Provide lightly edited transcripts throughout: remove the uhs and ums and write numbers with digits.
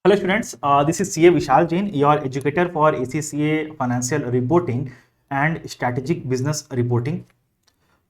Hello students, this is CA Vishal Jain, your educator for ACCA Financial Reporting and Strategic Business Reporting.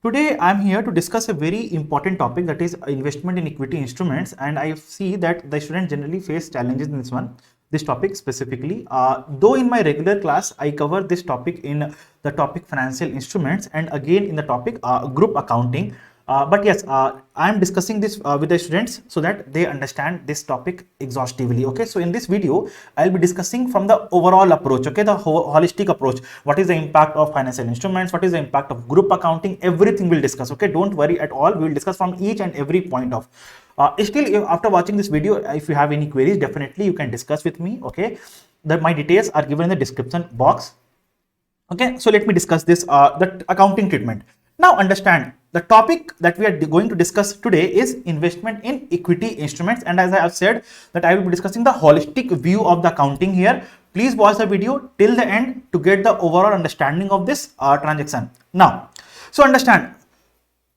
Today I am here to discuss a very important topic, that is investment in equity instruments, and I see that the students generally face challenges in this topic specifically. Though in my regular class I cover this topic in the topic financial instruments and again in the topic group accounting. But yes, I am discussing this with the students so that they understand this topic exhaustively. Okay, so in this video, I'll be discussing from the overall approach, okay, the holistic approach. What is the impact of financial instruments? What is the impact of group accounting? Everything we'll discuss. Okay, don't worry at all. We will discuss from each and every point of. Still, after watching this video, if you have any queries, definitely you can discuss with me. Okay, my details are given in the description box. Okay, so let me discuss this the accounting treatment. Now understand, the topic that we are going to discuss today is investment in equity instruments, and as I have said that I will be discussing the holistic view of the accounting here. Please watch the video till the end to get the overall understanding of this transaction. Now, so understand,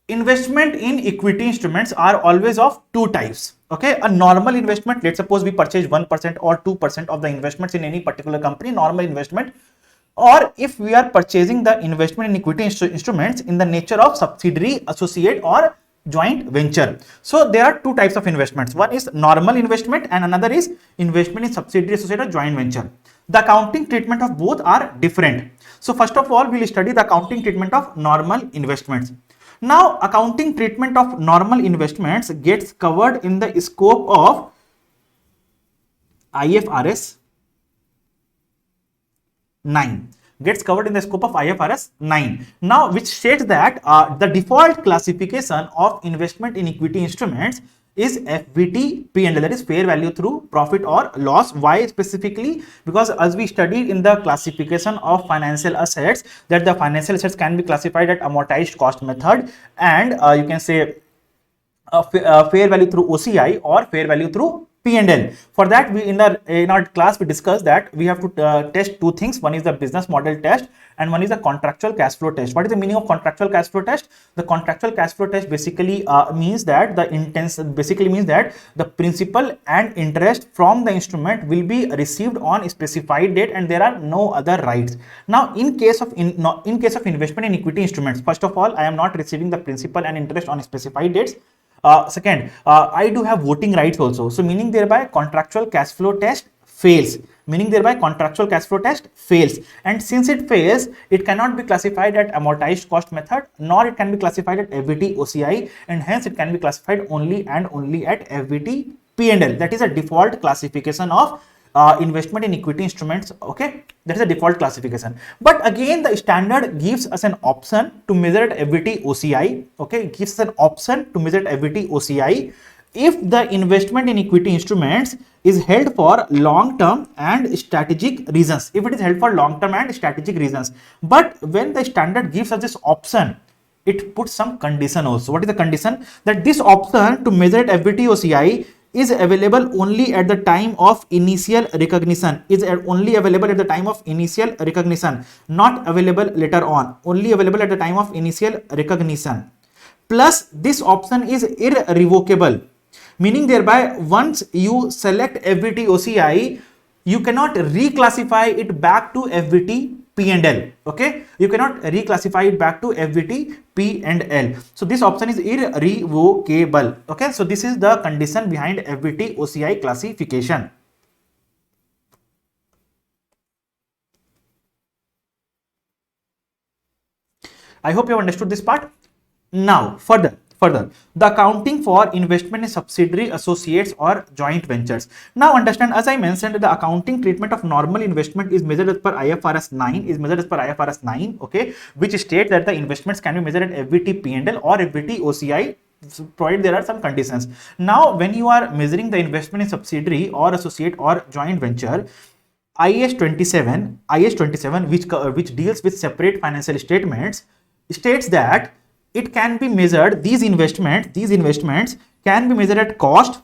investment in equity instruments are always of two types. Okay, a normal investment, let's suppose we purchase 1% or 2% of the investments in any particular company, normal investment. Or if we are purchasing the investment in equity instruments in the nature of subsidiary, associate or joint venture. So there are two types of investments. One is normal investment and another is investment in subsidiary, associate or joint venture. The accounting treatment of both are different. So first of all, we will study the accounting treatment of normal investments. Now, accounting treatment of normal investments gets covered in the scope of IFRS 9, gets covered in the scope of IFRS 9. Now, which states that the default classification of investment in equity instruments is FVT P&L, that is fair value through profit or loss. Why specifically? Because as we studied in the classification of financial assets, that the financial assets can be classified at amortized cost method and you can say fair value through OCI or fair value through P&L. For that, we in our class we discussed that we have to test two things. One is the business model test and one is the contractual cash flow test. What is the meaning of contractual cash flow test? The contractual cash flow test basically means that the principal and interest from the instrument will be received on a specified date and there are no other rights. Now, in case of investment in equity instruments, first of all, I am not receiving the principal and interest on specified dates. Second, I do have voting rights also. So meaning thereby contractual cash flow test fails. And since it fails, it cannot be classified at amortized cost method, nor it can be classified at FVT OCI, and hence it can be classified only and only at FVT P&L. That is a default classification of investment in equity instruments. Okay, that is a default classification, but again the standard gives us an option to measure at FVT OCI. Okay, it gives us an option to measure at FVT OCI if the investment in equity instruments is held for long term and strategic reasons. If it is held for long term and strategic reasons, but when the standard gives us this option, it puts some condition also. What is the condition? That this option to measure at FVT OCI is available only at the time of initial recognition, not available later on, only available at the time of initial recognition. Plus, this option is irrevocable, meaning thereby once you select FVT OCI, you cannot reclassify it back to FVT P&L. Okay, you cannot reclassify it back to FVT P&L. So this option is irrevocable. Okay, so this is the condition behind FVT OCI classification. I hope you have understood this part. Now further, the accounting for investment in subsidiary, associates or joint ventures. Now understand, as I mentioned, the accounting treatment of normal investment is measured as per IFRS 9, okay, which states that the investments can be measured at FVT P&L or FVT OCI, provided there are some conditions. Now, when you are measuring the investment in subsidiary or associate or joint venture, IAS 27, which deals with separate financial statements, states that it can be measured, these investments can be measured at cost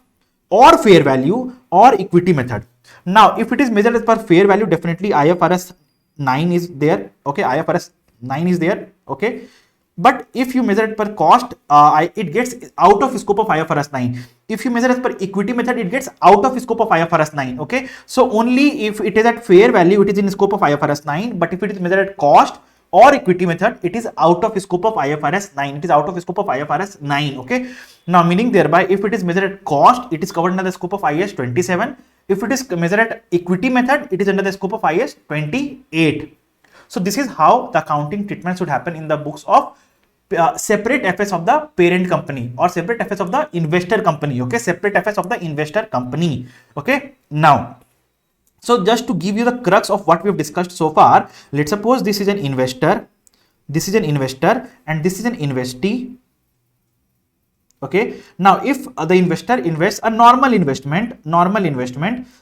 or fair value or equity method. Now, if it is measured as per fair value, definitely IFRS 9 is there. Okay, IFRS 9 is there. Okay, But if you measure it per cost, it gets out of scope of IFRS 9. If you measure it per equity method, it gets out of scope of IFRS 9. Okay, so only if it is at fair value, it is in scope of IFRS 9. But if it is measured at cost or equity method, it is out of scope of IFRS 9. It is out of scope of IFRS 9. Okay, now meaning thereby, if it is measured at cost, it is covered under the scope of IAS 27. If it is measured at equity method, it is under the scope of IAS 28. So this is how the accounting treatment should happen in the books of separate FS of the parent company or separate FS of the investor company. Okay, separate FS of the investor company. Okay, now, so just to give you the crux of what we have discussed so far, let's suppose this is an investor, this is an investor, and this is an investee. Okay, now if the investor invests a normal investment,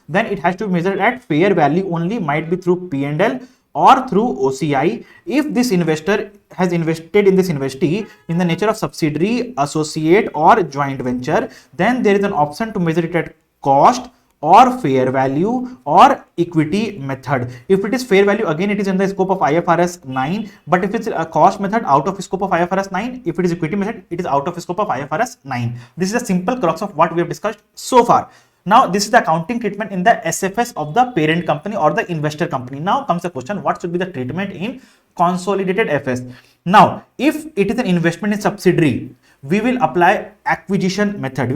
then it has to be measured at fair value only, might be through P&L or through OCI. If this investor has invested in this investee in the nature of subsidiary, associate, or joint venture, then there is an option to measure it at cost or fair value or equity method. If it is fair value, again it is in the scope of IFRS 9, but if it's a cost method, out of scope of IFRS 9. If it is equity method, it is out of scope of IFRS 9. This is a simple crux of what we have discussed so far. Now this is the accounting treatment in the SFS of the parent company or the investor company. Now comes the question, what should be the treatment in consolidated FS? Now if it is an investment in subsidiary, we will apply acquisition method.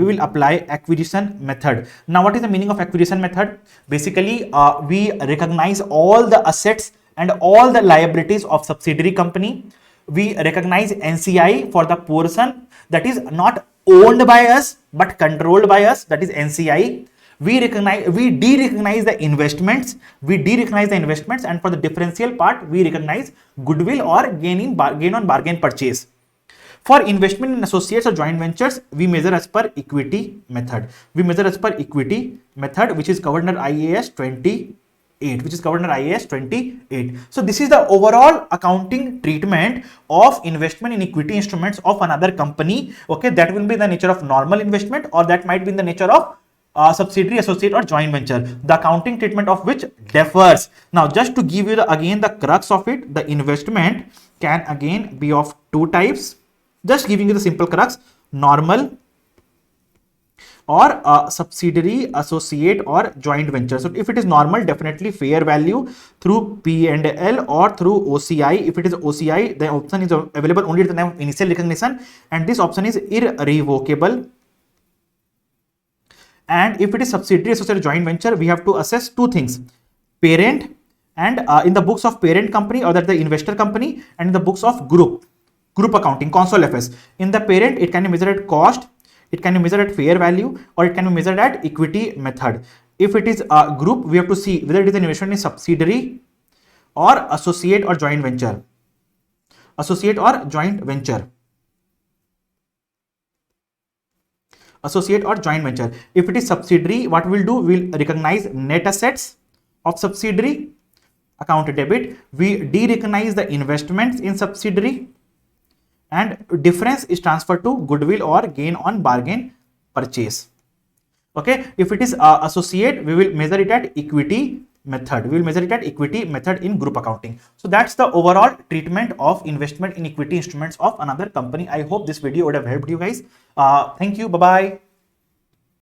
Now what is the meaning of acquisition method? Basically we recognize all the assets and all the liabilities of subsidiary company. We recognize NCI for the portion that is not owned by us but controlled by us, that is NCI. We de-recognize the investments, and for the differential part we recognize goodwill or gain on bargain purchase. For investment in associates or joint ventures, we measure as per equity method. Which is covered under IAS 28. So this is the overall accounting treatment of investment in equity instruments of another company. Okay, that will be the nature of normal investment, or that might be in the nature of subsidiary, associate, or joint venture, the accounting treatment of which differs. Now just to give you again the crux of it, the investment can again be of two types. Just giving you the simple crux: normal or subsidiary, associate, or joint venture. So if it is normal, definitely fair value through P&L or through OCI. If it is OCI, the option is available only at the time of initial recognition, and this option is irrevocable. And if it is subsidiary, associate, or joint venture, we have to assess two things: parent, and in the books of parent company, or that the investor company, and in the books of group accounting, consol FS. In the parent, it can be measured at cost, it can be measured at fair value, or it can be measured at equity method. If it is a group, we have to see whether it is an investment in subsidiary or associate or joint venture. If it is subsidiary, what we'll do, we'll recognize net assets of subsidiary, account debit. We de-recognize the investments in subsidiary, and difference is transferred to goodwill or gain on bargain purchase. Okay, if it is associate, we will measure it at equity method. In group accounting. So that's the overall treatment of investment in equity instruments of another company. I hope this video would have helped you guys. Thank you. Bye bye.